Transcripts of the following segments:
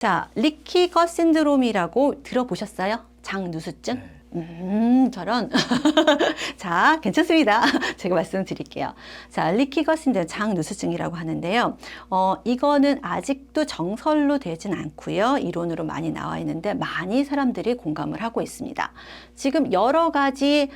자, 리키 것 신드롬이라고 들어보셨어요? 장누수증? 저런. 자, 괜찮습니다. 제가 말씀드릴게요. 자, 리키 것 신드롬 장누수증이라고 하는데요. 이거는 아직도 정설로 되진 않고요. 이론으로 많이 나와 있는데 많이 사람들이 공감을 하고 있습니다. 지금 여러 가지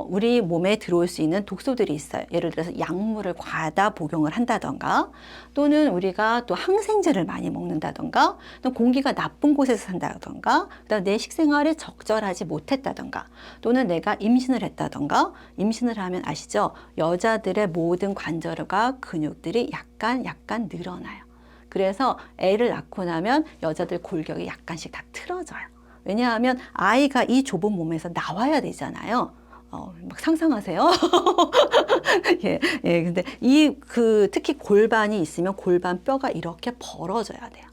우리 몸에 들어올 수 있는 독소들이 있어요. 예를 들어서 약물을 과다 복용을 한다던가, 또는 우리가 또 항생제를 많이 먹는다던가, 또 공기가 나쁜 곳에서 산다던가, 그다음 내 식생활이 적절하지 못했다던가, 또는 내가 임신을 했다던가. 임신을 하면 아시죠? 여자들의 모든 관절과 근육들이 약간 늘어나요. 그래서 애를 낳고 나면 여자들 골격이 약간씩 다 틀어져요. 왜냐하면 아이가 이 좁은 몸에서 나와야 되잖아요. 막 상상하세요? 예, 근데 특히 골반이 있으면 골반 뼈가 이렇게 벌어져야 돼요.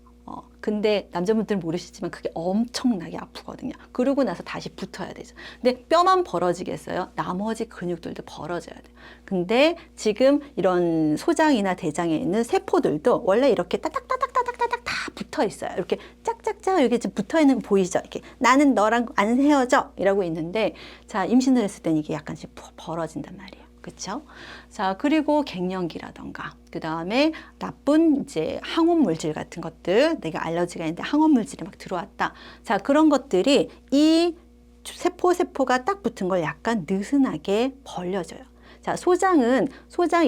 근데 남자분들은 모르시지만 그게 엄청나게 아프거든요. 그러고 나서 다시 붙어야 되죠. 근데 뼈만 벌어지겠어요? 나머지 근육들도 벌어져야 돼요. 근데 지금 이런 소장이나 대장에 있는 세포들도 원래 이렇게 따닥따닥따닥따닥 다 붙어 있어요. 이렇게 짝짝짝 여기 지금 붙어 있는 거 보이죠? 이렇게 나는 너랑 안 헤어져 이라고 있는데, 자, 임신을 했을 땐 이게 약간씩 벌어진단 말이에요. 그렇죠? 자, 그리고 갱년기라던가, 그 다음에 나쁜 이제 항원 물질 같은 것들, 내가 알러지가 있는데 항원 물질이 막 들어왔다. 자, 그런 것들이 이 세포가 딱 붙은 걸 약간 느슨하게 벌려져요. 자, 소장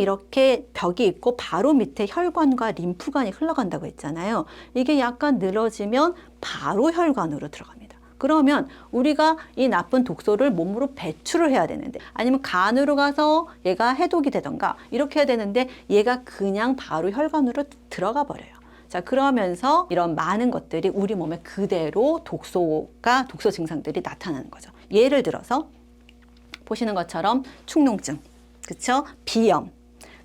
이렇게 벽이 있고 바로 밑에 혈관과 림프관이 흘러간다고 했잖아요. 이게 약간 늘어지면 바로 혈관으로 들어갑니다. 그러면 우리가 이 나쁜 독소를 몸으로 배출을 해야 되는데, 아니면 간으로 가서 얘가 해독이 되던가 이렇게 해야 되는데, 얘가 그냥 바로 혈관으로 들어가 버려요. 자, 그러면서 이런 많은 것들이 우리 몸에 그대로 독소 증상들이 나타나는 거죠. 예를 들어서 보시는 것처럼 축농증, 그쵸? 비염,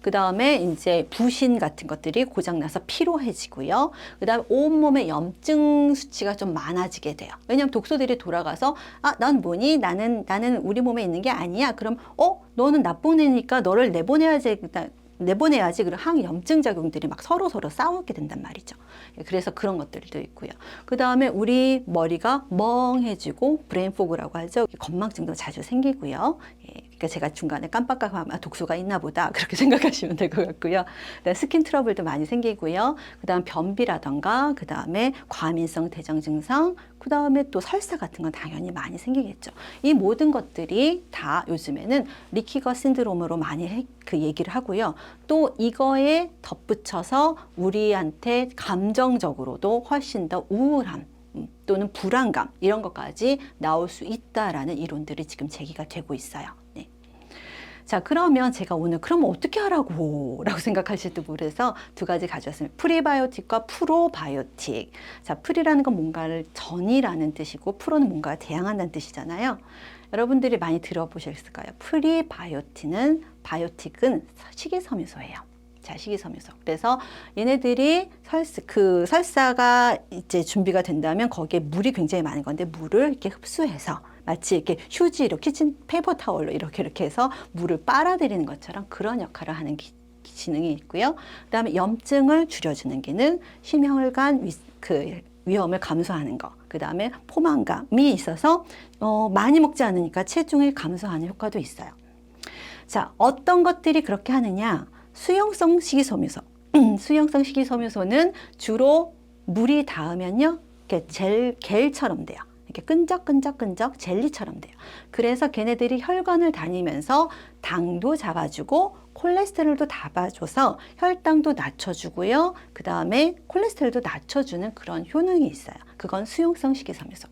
그 다음에 이제 부신 같은 것들이 고장나서 피로해지고요. 그 다음에 온몸에 염증 수치가 좀 많아지게 돼요. 왜냐하면 독소들이 돌아가서, 난 뭐니? 나는 우리 몸에 있는 게 아니야. 그럼, 너는 나쁜 애니까 너를 내보내야지. 그런 항염증 작용들이 막 서로 싸우게 된단 말이죠. 그래서 그런 것들도 있고요. 그 다음에 우리 머리가 멍해지고 브레인 포그라고 하죠. 건망증도 자주 생기고요. 그러니까 제가 중간에 깜빡하면 독소가 있나 보다 그렇게 생각하시면 될 것 같고요. 스킨 트러블도 많이 생기고요. 그 다음 변비라던가, 그 다음에 과민성 대장 증상, 그 다음에 또 설사 같은 건 당연히 많이 생기겠죠. 이 모든 것들이 다 요즘에는 리키 것 신드롬으로 많이 얘기를 하고요. 또 이거에 덧붙여서 우리한테 감정적으로도 훨씬 더 우울함, 또는 불안감, 이런 것까지 나올 수 있다라는 이론들이 지금 제기가 되고 있어요. 네. 자, 그러면 제가 오늘 그러면 어떻게 하라고 라고 생각하실지도 모르서 두 가지 가져왔습니다. 프리바이오틱과 프로바이오틱. 자, 프리라는 건 뭔가를 전이라는 뜻이고, 프로는 뭔가가 대항한다는 뜻이잖아요. 여러분들이 많이 들어보셨을 거예요. 프리바이오틱은 식이섬유소예요. 자, 식이섬유소. 그래서 얘네들이 설사가 이제 준비가 된다면 거기에 물이 굉장히 많은 건데, 물을 이렇게 흡수해서 마치 이렇게 휴지로 키친 페이퍼 타월로 이렇게 해서 물을 빨아들이는 것처럼 그런 역할을 하는 기능이 있고요. 그다음에 염증을 줄여주는 기능, 심혈관 위험을 감소하는 거, 그 다음에 포만감이 있어서 많이 먹지 않으니까 체중을 감소하는 효과도 있어요. 자, 어떤 것들이 그렇게 하느냐? 수용성 식이섬유소. 수용성 식이섬유소는 주로 물이 닿으면요, 이렇게 겔처럼 돼요. 이렇게 끈적끈적 젤리처럼 돼요. 그래서 걔네들이 혈관을 다니면서 당도 잡아주고 콜레스테롤도 잡아줘서 혈당도 낮춰주고요. 그 다음에 콜레스테롤도 낮춰주는 그런 효능이 있어요. 그건 수용성 식이섬유소.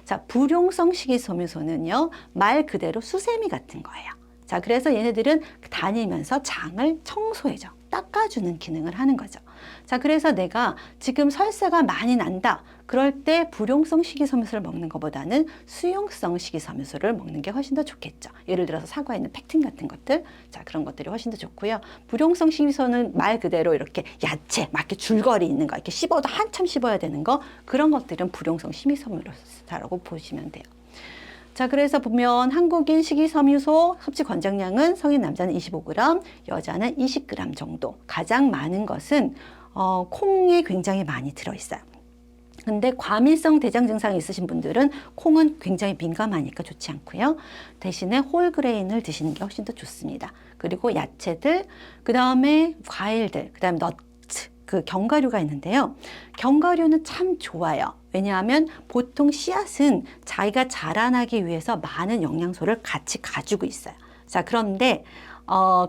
자, 불용성 식이섬유소는요, 말 그대로 수세미 같은 거예요. 자, 그래서 얘네들은 다니면서 장을 청소해줘. 닦아주는 기능을 하는 거죠. 자, 그래서 내가 지금 설사가 많이 난다. 그럴 때 불용성 식이섬유소를 먹는 것보다는 수용성 식이섬유소를 먹는 게 훨씬 더 좋겠죠. 예를 들어서 사과에 있는 펙틴 같은 것들, 자, 그런 것들이 훨씬 더 좋고요. 불용성 식이섬유소는 말 그대로 이렇게 야채, 막 이렇게 줄거리 있는 거, 이렇게 씹어도 한참 씹어야 되는 거, 그런 것들은 불용성 식이섬유소라고 보시면 돼요. 자, 그래서 보면 한국인 식이섬유소 섭취 권장량은 성인 남자는 25g, 여자는 20g 정도. 가장 많은 것은 콩에 굉장히 많이 들어있어요. 근데 과민성 대장 증상이 있으신 분들은 콩은 굉장히 민감하니까 좋지 않고요. 대신에 홀그레인을 드시는 게 훨씬 더 좋습니다. 그리고 야채들, 그 다음에 과일들, 그 다음에 너트, 그 견과류가 있는데요. 견과류는 참 좋아요. 왜냐하면 보통 씨앗은 자기가 자라나기 위해서 많은 영양소를 같이 가지고 있어요. 자, 그런데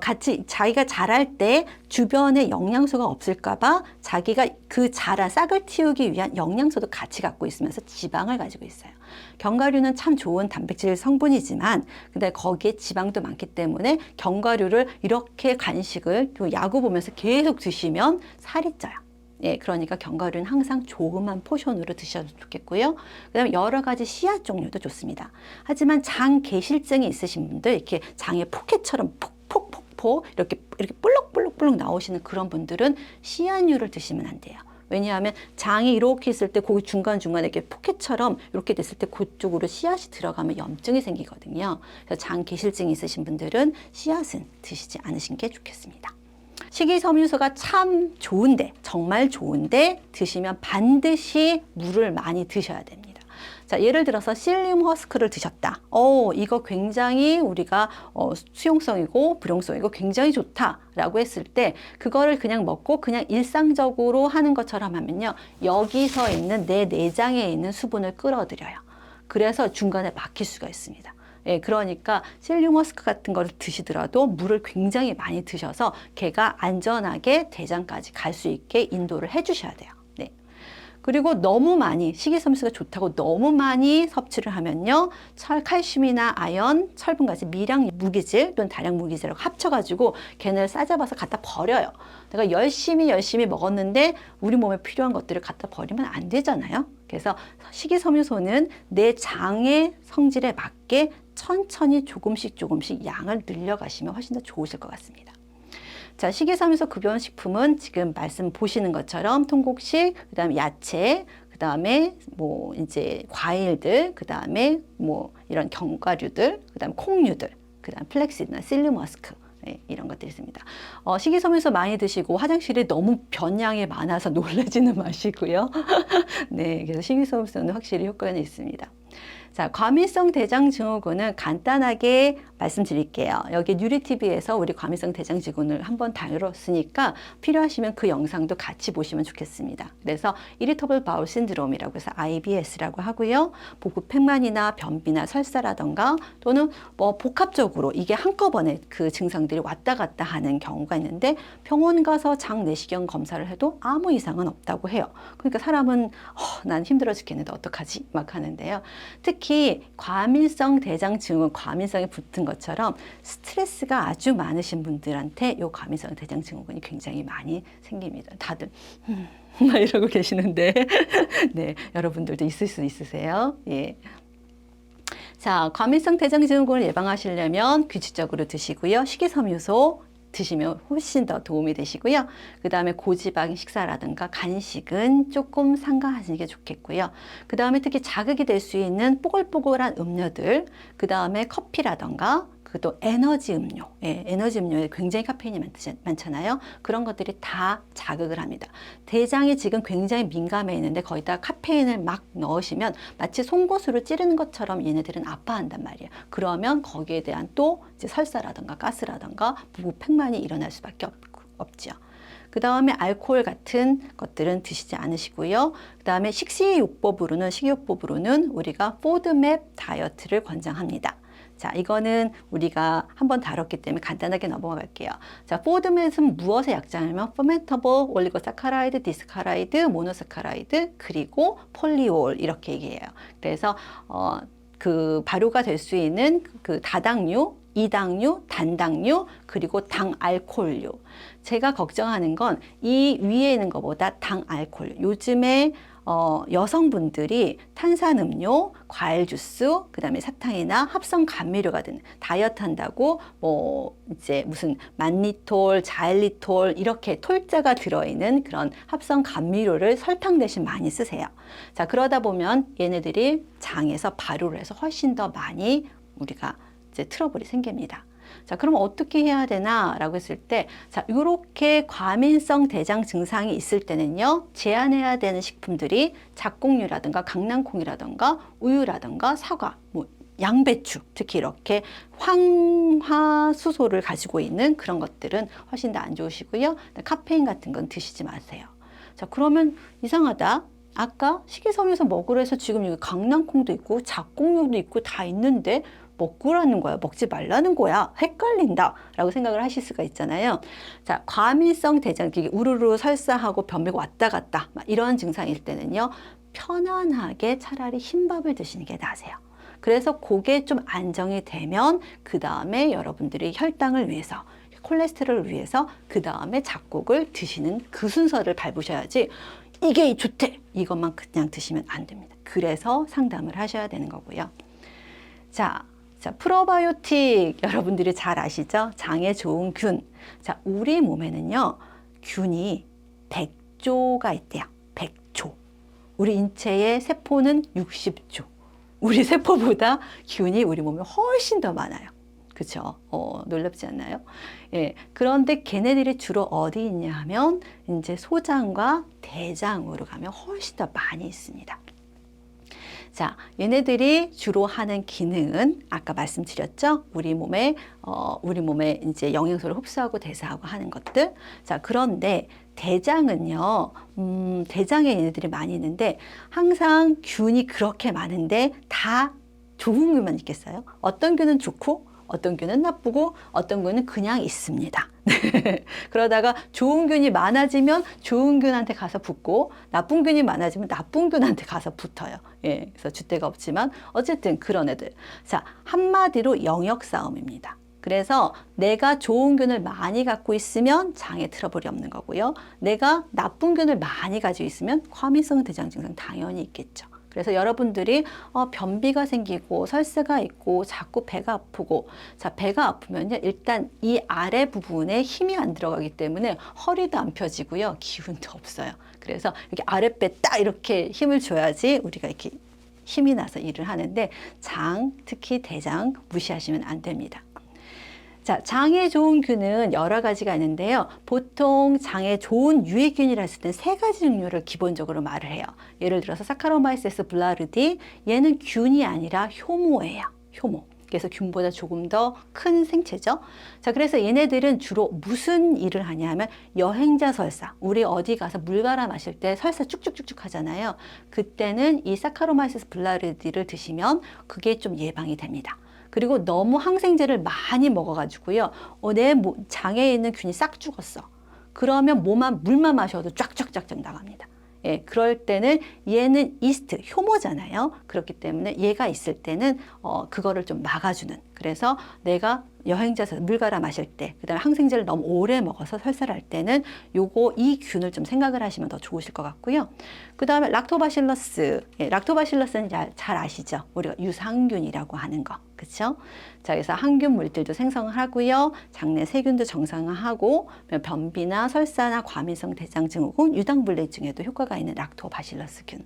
같이 자기가 자랄 때 주변에 영양소가 없을까봐 자기가 그 자란 싹을 틔우기 위한 영양소도 같이 갖고 있으면서 지방을 가지고 있어요. 견과류는 참 좋은 단백질 성분이지만 근데 거기에 지방도 많기 때문에 견과류를 이렇게 간식을 또 야구 보면서 계속 드시면 살이 쪄요. 예, 그러니까 견과류는 항상 조그만 포션으로 드셔도 좋겠고요. 그다음에 여러 가지 씨앗 종류도 좋습니다. 하지만 장 개실증이 있으신 분들, 이렇게 장에 포켓처럼 폭폭폭폭 이렇게 볼록볼록 나오시는 그런 분들은 씨앗류를 드시면 안 돼요. 왜냐하면 장이 이렇게 있을 때 거기 중간중간에 이렇게 포켓처럼 이렇게 됐을 때 그쪽으로 씨앗이 들어가면 염증이 생기거든요. 그래서 장 개실증이 있으신 분들은 씨앗은 드시지 않으신 게 좋겠습니다. 식이섬유소가 참 좋은데, 정말 좋은데 드시면 반드시 물을 많이 드셔야 됩니다. 자, 예를 들어서 실리움 허스크를 드셨다. 이거 굉장히 우리가 수용성이고 불용성이고 굉장히 좋다라고 했을 때 그거를 그냥 먹고 그냥 일상적으로 하는 것처럼 하면요. 여기서 있는 내 내장에 있는 수분을 끌어들여요. 그래서 중간에 막힐 수가 있습니다. 예, 그러니까 실리움 허스크 같은 거를 드시더라도 물을 굉장히 많이 드셔서 걔가 안전하게 대장까지 갈 수 있게 인도를 해주셔야 돼요. 네. 그리고 너무 많이 식이섬유소가 좋다고 너무 많이 섭취를 하면요, 칼슘이나 아연, 철분 같이 미량 무기질 또는 다량 무기질하고 합쳐가지고 걔네를 싸잡아서 갖다 버려요. 내가 열심히 먹었는데 우리 몸에 필요한 것들을 갖다 버리면 안 되잖아요. 그래서 식이섬유소는 내 장의 성질에 맞게 천천히 조금씩 양을 늘려가시면 훨씬 더 좋으실 것 같습니다. 자, 식이섬유소 급여식품은 지금 말씀 보시는 것처럼 통곡식, 그 다음에 야채, 그 다음에 뭐 이제 과일들, 그 다음에 뭐 이런 견과류들, 그 다음에 콩류들, 그 다음 플렉시드나 실리머스크. 네, 이런 것들이 있습니다. 식이섬유소 많이 드시고 화장실이 너무 변량이 많아서 놀라지는 마시고요. 네, 그래서 식이섬유소는 확실히 효과는 있습니다. 자, 과민성 대장 증후군은 간단하게 말씀드릴게요. 여기 뉴리TV에서 우리 과민성 대장 증후군을 한번 다뤘으니까 필요하시면 그 영상도 같이 보시면 좋겠습니다. 그래서 이리터블 바울 신드롬이라고 해서 IBS라고 하고요. 복부팽만이나 변비나 설사라던가 또는 뭐 복합적으로 이게 한꺼번에 그 증상들이 왔다 갔다 하는 경우가 있는데 병원 가서 장 내시경 검사를 해도 아무 이상은 없다고 해요. 그러니까 사람은 난 힘들어 죽겠는데 어떡하지? 막 하는데요. 특히 과민성 대장 증후군, 과민성이 붙은 것처럼 스트레스가 아주 많으신 분들한테 이 과민성 대장 증후군이 굉장히 많이 생깁니다. 다들 막 이러고 계시는데 네, 여러분들도 있을 수 있으세요. 예. 자, 과민성 대장 증후군을 예방하시려면 규칙적으로 드시고요. 식이섬유소 드시면 훨씬 더 도움이 되시고요. 그 다음에 고지방 식사라든가 간식은 조금 삼가하시는 게 좋겠고요. 그 다음에 특히 자극이 될 수 있는 뽀글뽀글한 음료들, 그 다음에 커피라든가 또 에너지 음료, 에너지 음료에 굉장히 카페인이 많잖아요. 그런 것들이 다 자극을 합니다. 대장이 지금 굉장히 민감해 있는데 거기다 카페인을 막 넣으시면 마치 송곳으로 찌르는 것처럼 얘네들은 아파한단 말이에요. 그러면 거기에 대한 또 이제 설사라든가 가스라든가 부부팽만이 일어날 수밖에 없죠. 그 다음에 알코올 같은 것들은 드시지 않으시고요. 그 다음에 식이요법으로는 우리가 포드맵 다이어트를 권장합니다. 자, 이거는 우리가 한번 다뤘기 때문에 간단하게 넘어가 갈게요. 자, 포드맵은 무엇의 약자냐면 퍼멘터블 올리고사카라이드, 디스카라이드, 모노사카라이드, 그리고 폴리올 이렇게 얘기해요. 그래서 그 발효가 될 수 있는 그 다당류, 이당류, 단당류, 그리고 당알코올류. 제가 걱정하는 건 이 위에 있는 것보다 당알코올류. 요즘에 여성분들이 탄산음료, 과일 주스, 그 다음에 사탕이나 합성 감미료가 든 다이어트 한다고 뭐 이제 무슨 만리톨, 자일리톨 이렇게 톨자가 들어있는 그런 합성 감미료를 설탕 대신 많이 쓰세요. 자, 그러다 보면 얘네들이 장에서 발효를 해서 훨씬 더 많이 우리가 이제 트러블이 생깁니다. 자, 그럼 어떻게 해야 되나? 라고 했을 때, 자, 요렇게 과민성 대장 증상이 있을 때는요, 제한해야 되는 식품들이 작곡류라든가 강낭콩이라든가 우유라든가 사과, 뭐, 양배추, 특히 이렇게 황화수소를 가지고 있는 그런 것들은 훨씬 더 안 좋으시고요. 카페인 같은 건 드시지 마세요. 자, 그러면 이상하다. 아까 식이섬유소 먹으라 해서 지금 여기 강낭콩도 있고 작곡류도 있고 다 있는데 먹으라는 거야, 먹지 말라는 거야, 헷갈린다 라고 생각을 하실 수가 있잖아요. 자, 과민성 대장, 우르르 설사하고 변비가 왔다 갔다 막 이런 증상일 때는요, 편안하게 차라리 흰밥을 드시는 게 나으세요. 그래서 그게 좀 안정이 되면 그 다음에 여러분들이 혈당을 위해서, 콜레스테롤을 위해서 그 다음에 작곡을 드시는 그 순서를 밟으셔야지, 이게 좋대 이것만 그냥 드시면 안 됩니다. 그래서 상담을 하셔야 되는 거고요. 자, 프로바이오틱 여러분들이 잘 아시죠? 장에 좋은 균. 자, 우리 몸에는요, 균이 100조가 있대요. 100조. 우리 인체의 세포는 60조. 우리 세포보다 균이 우리 몸에 훨씬 더 많아요. 그렇죠? 놀랍지 않나요? 예. 그런데 걔네들이 주로 어디 있냐 하면 이제 소장과 대장으로 가면 훨씬 더 많이 있습니다. 자, 얘네들이 주로 하는 기능은 아까 말씀드렸죠? 우리 몸에 이제 영양소를 흡수하고 대사하고 하는 것들. 자, 그런데 대장은요, 대장에 얘네들이 많이 있는데 항상 균이 그렇게 많은데 다 좋은 균만 있겠어요? 어떤 균은 좋고 어떤 균은 나쁘고 어떤 균은 그냥 있습니다. 그러다가 좋은 균이 많아지면 좋은 균한테 가서 붙고 나쁜 균이 많아지면 나쁜 균한테 가서 붙어요. 예, 그래서 줏대가 없지만 어쨌든 그런 애들. 자, 한마디로 영역 싸움입니다. 그래서 내가 좋은 균을 많이 갖고 있으면 장에 트러블이 없는 거고요. 내가 나쁜 균을 많이 가지고 있으면 과민성 대장 증상 당연히 있겠죠. 그래서 여러분들이 변비가 생기고 설사가 있고 자꾸 배가 아프고, 자, 배가 아프면요, 일단 이 아래 부분에 힘이 안 들어가기 때문에 허리도 안 펴지고요, 기운도 없어요. 그래서 이렇게 아랫배 딱 이렇게 힘을 줘야지 우리가 이렇게 힘이 나서 일을 하는데, 장, 특히 대장 무시하시면 안 됩니다. 자, 장에 좋은 균은 여러 가지가 있는데요. 보통 장에 좋은 유해균이라 했을 때 세 가지 종류를 기본적으로 말을 해요. 예를 들어서 사카로마이세스 블라르디, 얘는 균이 아니라 효모예요. 효모. 그래서 균보다 조금 더 큰 생체죠. 자, 그래서 얘네들은 주로 무슨 일을 하냐 하면 여행자 설사. 우리 어디 가서 물갈아 마실 때 설사 쭉쭉쭉쭉 하잖아요. 그때는 이 사카로마이세스 블라르디를 드시면 그게 좀 예방이 됩니다. 그리고 너무 항생제를 많이 먹어가지고요, 내 장에 있는 균이 싹 죽었어. 그러면 물만 마셔도 쫙쫙쫙쫙 나갑니다. 예, 그럴 때는 얘는 이스트, 효모잖아요. 그렇기 때문에 얘가 있을 때는 그거를 좀 막아주는. 그래서 내가 여행자에서 물 갈아 마실 때, 그 다음에 항생제를 너무 오래 먹어서 설사를 할 때는 이 균을 좀 생각을 하시면 더 좋으실 것 같고요. 그 다음에 락토바실러스. 예, 락토바실러스는 잘 아시죠? 우리가 유산균이라고 하는 거. 그렇죠? 자, 그래서 항균 물질도 생성을 하고요. 장내 세균도 정상화하고, 변비나 설사나 과민성 대장 증후군, 유당불내증에도 효과가 있는 락토바실러스균.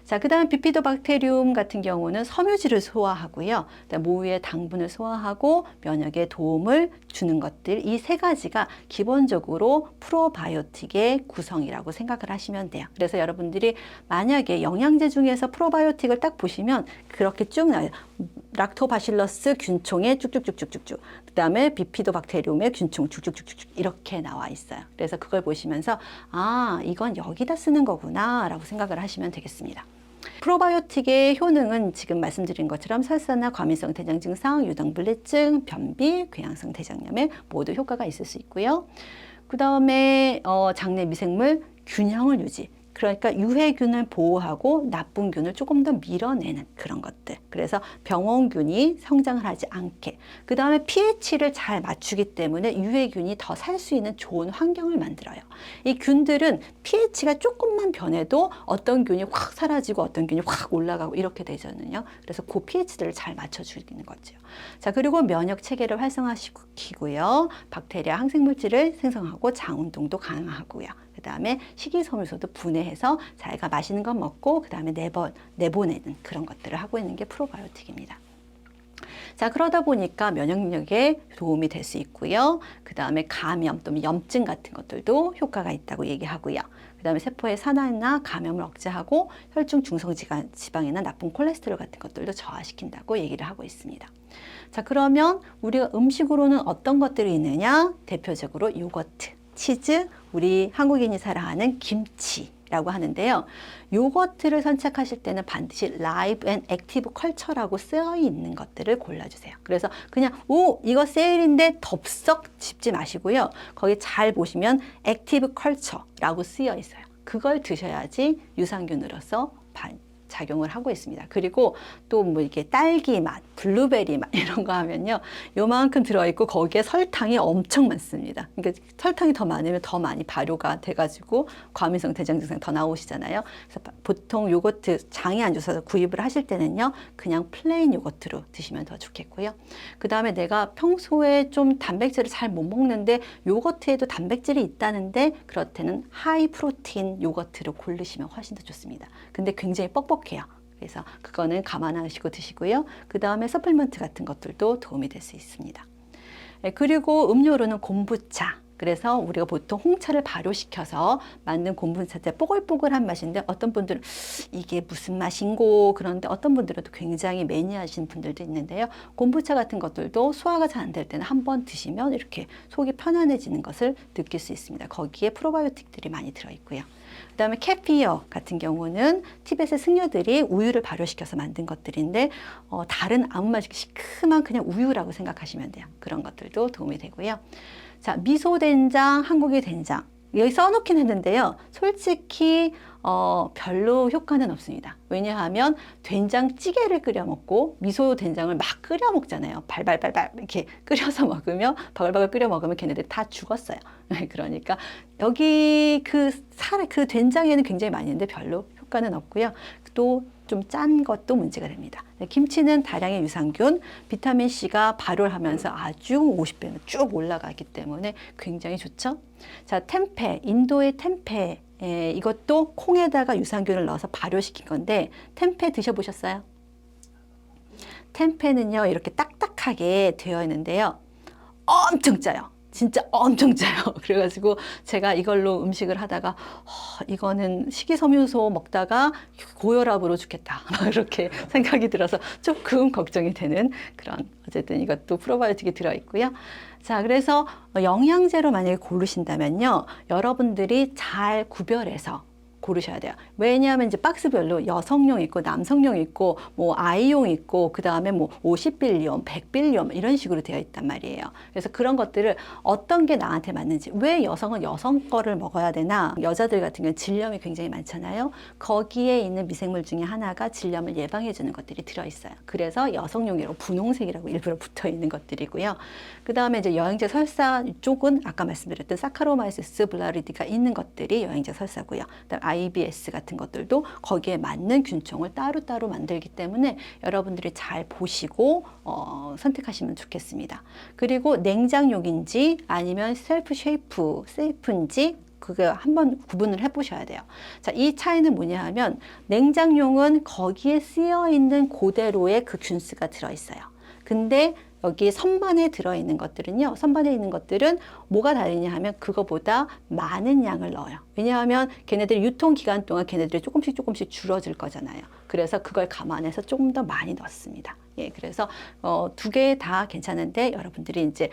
자, 그 다음 비피도박테리움 같은 경우는 섬유질을 소화하고요. 모유의 당분을 소화하고 면역에 도움을 주는 것들, 이 세 가지가 기본적으로 프로바이오틱의 구성이라고 생각을 하시면 돼요. 그래서 여러분들이 만약에 영양제 중에서 프로바이오틱을 딱 보시면 그렇게 쭉 나와요. 락토바실러스 균총에 쭉쭉쭉쭉쭉쭉, 그 다음에 비피도박테리움의 균총 쭉쭉쭉쭉 이렇게 나와 있어요. 그래서 그걸 보시면서 이건 여기다 쓰는 거구나 라고 생각을 하시면 되겠습니다. 프로바이오틱의 효능은 지금 말씀드린 것처럼 설사나 과민성 대장 증상, 유당불내증, 변비, 궤양성 대장염에 모두 효과가 있을 수 있고요. 그 다음에 장내 미생물 균형을 유지. 그러니까 유해균을 보호하고 나쁜 균을 조금 더 밀어내는 그런 것들. 그래서 병원균이 성장을 하지 않게. 그 다음에 pH를 잘 맞추기 때문에 유해균이 더 살 수 있는 좋은 환경을 만들어요. 이 균들은 pH가 조금만 변해도 어떤 균이 확 사라지고 어떤 균이 확 올라가고 이렇게 되잖아요. 그래서 그 pH들을 잘 맞춰주는 거죠. 자, 그리고 면역 체계를 활성화시키고요. 박테리아 항생물질을 생성하고 장 운동도 강화하고요. 그 다음에 식이섬유소도 분해해서 자기가 맛있는 거 먹고 그 다음에 내보내는 그런 것들을 하고 있는 게 프로바이오틱입니다. 자, 그러다 보니까 면역력에 도움이 될 수 있고요. 그 다음에 감염 또는 염증 같은 것들도 효과가 있다고 얘기하고요. 그 다음에 세포의 산화나 감염을 억제하고 혈중 중성지방이나 나쁜 콜레스테롤 같은 것들도 저하시킨다고 얘기를 하고 있습니다. 자, 그러면 우리가 음식으로는 어떤 것들이 있느냐? 대표적으로 요거트, 치즈, 우리 한국인이 사랑하는 김치라고 하는데요. 요거트를 선택하실 때는 반드시 라이브 앤 액티브 컬처라고 쓰여 있는 것들을 골라주세요. 그래서 그냥 이거 세일인데 덥석 집지 마시고요. 거기 잘 보시면 액티브 컬처라고 쓰여 있어요. 그걸 드셔야지 유산균으로서 작용을 하고 있습니다. 그리고 또 뭐 이게 딸기 맛, 블루베리 맛 이런 거 하면요. 요만큼 들어있고 거기에 설탕이 엄청 많습니다. 그러니까 설탕이 더 많으면 더 많이 발효가 돼가지고 과민성 대장 증상 더 나오시잖아요. 그래서 보통 요거트 장이 안 좋아서 구입을 하실 때는요. 그냥 플레인 요거트로 드시면 더 좋겠고요. 그 다음에 내가 평소에 좀 단백질을 잘 못 먹는데 요거트에도 단백질이 있다는데 그럴 때는 하이 프로틴 요거트를 고르시면 훨씬 더 좋습니다. 근데 굉장히 뻑뻑해요. 그래서 그거는 감안하시고 드시고요. 그 다음에 서플먼트 같은 것들도 도움이 될 수 있습니다. 그리고 음료로는 콤부차. 그래서 우리가 보통 홍차를 발효시켜서 만든 콤부차인데 뽀글뽀글한 맛인데 어떤 분들은 이게 무슨 맛인고 그런데 어떤 분들은 또 굉장히 매니아신 분들도 있는데요. 콤부차 같은 것들도 소화가 잘 안 될 때는 한번 드시면 이렇게 속이 편안해지는 것을 느낄 수 있습니다. 거기에 프로바이오틱들이 많이 들어있고요. 그 다음에 케피어 같은 경우는 티벳의 승려들이 우유를 발효시켜서 만든 것들인데 다른 아무 맛이 시큼한 그냥 우유라고 생각하시면 돼요. 그런 것들도 도움이 되고요. 자, 미소된장, 한국의 된장. 여기 써놓긴 했는데요. 솔직히 별로 효과는 없습니다. 왜냐하면 된장찌개를 끓여 먹고 미소 된장을 막 끓여 먹잖아요. 발발발발 이렇게 끓여서 먹으면 바글바글 끓여 먹으면 걔네들 다 죽었어요. 그러니까 여기 그 된장에는 굉장히 많이 있는데 별로 효과는 없고요. 또 좀 짠 것도 문제가 됩니다. 김치는 다량의 유산균, 비타민C가 발효를 하면서 아주 50배는 쭉 올라가기 때문에 굉장히 좋죠. 자, 템페, 인도의 템페. 이것도 콩에다가 유산균을 넣어서 발효시킨 건데 템페 드셔보셨어요? 템페는요 이렇게 딱딱하게 되어 있는데요 엄청 짜요. 진짜 엄청 짜요. 그래가지고 제가 이걸로 음식을 하다가 이거는 식이섬유소 먹다가 고혈압으로 죽겠다 이렇게 생각이 들어서 조금 걱정이 되는 그런 어쨌든 이것도 프로바이오틱이 들어있고요. 자, 그래서 영양제로 만약에 고르신다면요 여러분들이 잘 구별해서 고르셔야 돼요. 왜냐하면 이제 박스별로 여성용 있고 남성용 있고 뭐 아이용 있고 그 다음에 뭐 50빌리엄, 100빌리엄 이런 식으로 되어 있단 말이에요. 그래서 그런 것들을 어떤 게 나한테 맞는지 왜 여성은 여성 거를 먹어야 되나 여자들 같은 경우는 질염이 굉장히 많잖아요. 거기에 있는 미생물 중에 하나가 질염을 예방해 주는 것들이 들어있어요. 그래서 여성용이라고 분홍색이라고 일부러 붙어 있는 것들이고요. 그 다음에 이제 여행자 설사 쪽은 아까 말씀드렸던 사카로마이시스 블라리디가 있는 것들이 여행자 설사고요. 그다음 IBS 같은 것들도 거기에 맞는 균총을 따로따로 만들기 때문에 여러분들이 잘 보시고 선택하시면 좋겠습니다. 그리고 냉장용인지 아니면 세이프인지 그거 한번 구분을 해보셔야 돼요. 자, 이 차이는 뭐냐 하면 냉장용은 거기에 쓰여 있는 그대로의 그 균수가 들어있어요. 근데 여기 선반에 들어있는 것들은요. 선반에 있는 것들은 뭐가 다르냐 하면 그거보다 많은 양을 넣어요. 왜냐하면 걔네들이 유통기간 동안 걔네들이 조금씩 줄어들 거잖아요. 그래서 그걸 감안해서 조금 더 많이 넣습니다. 예, 그래서 두 개 다 괜찮은데 여러분들이 이제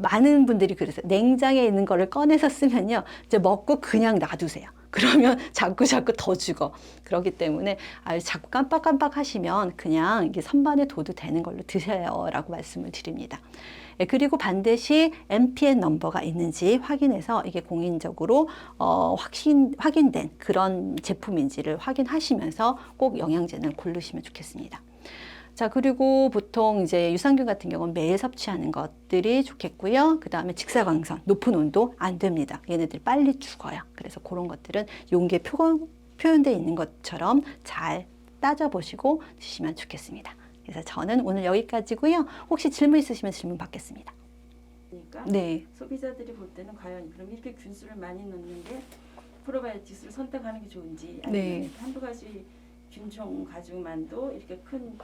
많은 분들이 그래서 냉장에 있는 거를 꺼내서 쓰면요. 이제 먹고 그냥 놔두세요. 그러면 자꾸 더 죽어. 그렇기 때문에 자꾸 깜빡 하시면 그냥 이게 선반에 둬도 되는 걸로 드세요 라고 말씀을 드립니다. 그리고 반드시 MPN 넘버가 있는지 확인해서 이게 공인적으로 확인된 그런 제품인지를 확인하시면서 꼭 영양제는 고르시면 좋겠습니다. 자, 그리고 보통 이제 유산균 같은 경우는 매일 섭취하는 것들이 좋겠고요. 그 다음에 직사광선, 높은 온도 안 됩니다. 얘네들 빨리 죽어요. 그래서 그런 것들은 용기에 표현되어 있는 것처럼 잘 따져보시고 드시면 좋겠습니다. 그래서 저는 오늘 여기까지고요. 혹시 질문 있으시면 질문 받겠습니다. 그러니까 네. 소비자들이 볼 때는 과연 그럼 이렇게 균수를 많이 넣는데 프로바이오틱스를 선택하는 게 좋은지 아니면 네. 한두 가지 균총 가지고만도 이렇게 큰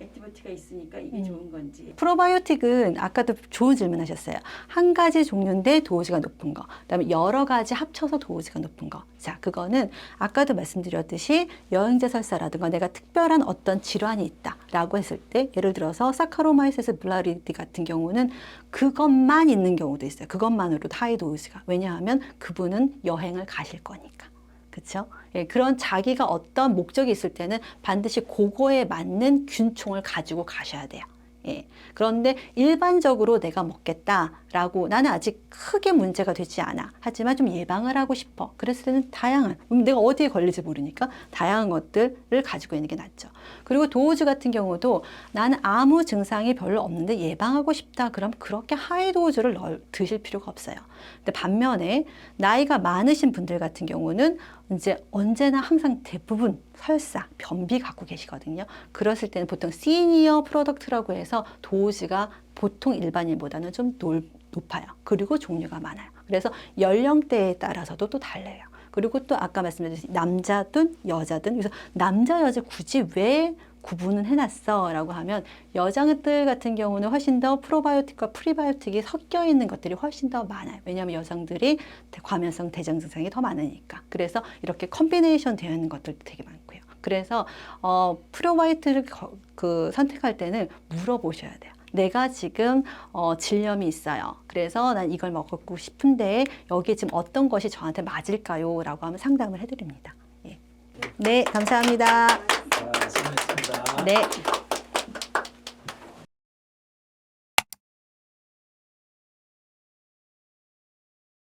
액티비티가 있으니까 이게 좋은 건지. 프로바이오틱은 아까도 좋은 질문 하셨어요. 한 가지 종류인데 도우지가 높은 거, 그다음에 여러 가지 합쳐서 도우지가 높은 거. 자, 그거는 아까도 말씀드렸듯이 여행자 설사라든가 내가 특별한 어떤 질환이 있다라고 했을 때, 예를 들어서 사카로마이세스 블라리디 같은 경우는 그것만 있는 경우도 있어요. 그것만으로도 하이 도우지가. 왜냐하면 그분은 여행을 가실 거니까. 그렇죠? 예, 그런 자기가 어떤 목적이 있을 때는 반드시 그거에 맞는 균총을 가지고 가셔야 돼요. 예. 그런데 일반적으로 내가 먹겠다라고 나는 아직 크게 문제가 되지 않아. 하지만 좀 예방을 하고 싶어. 그랬을 때는 다양한, 내가 어디에 걸릴지 모르니까 다양한 것들을 가지고 있는 게 낫죠. 그리고 도우즈 같은 경우도 나는 아무 증상이 별로 없는데 예방하고 싶다. 그럼 그렇게 하이 도우즈를 드실 필요가 없어요. 근데 반면에 나이가 많으신 분들 같은 경우는 이제 언제나 항상 대부분 설사, 변비 갖고 계시거든요. 그랬을 때는 보통 시니어 프로덕트라고 해서 도우즈가 보통 일반인보다는 좀 높아요. 그리고 종류가 많아요. 그래서 연령대에 따라서도 또 달라요. 그리고 또 아까 말씀드렸듯이 남자든 여자든, 그래서 남자 여자 굳이 왜 구분은 해놨어 라고 하면, 여자들 같은 경우는 훨씬 더 프로바이오틱과 프리바이오틱이 섞여 있는 것들이 훨씬 더 많아요. 왜냐하면 여성들이 과민성 대장 증상이 더 많으니까. 그래서 이렇게 컴비네이션 되어 있는 것들도 되게 많고요. 그래서 프로바이오틱을 선택할 때는 물어보셔야 돼요. 내가 지금 질염이 있어요. 그래서 난 이걸 먹고 싶은데 여기에 지금 어떤 것이 저한테 맞을까요? 라고 하면 상담을 해드립니다. 예. 네, 감사합니다. 수고하셨습니다. 네.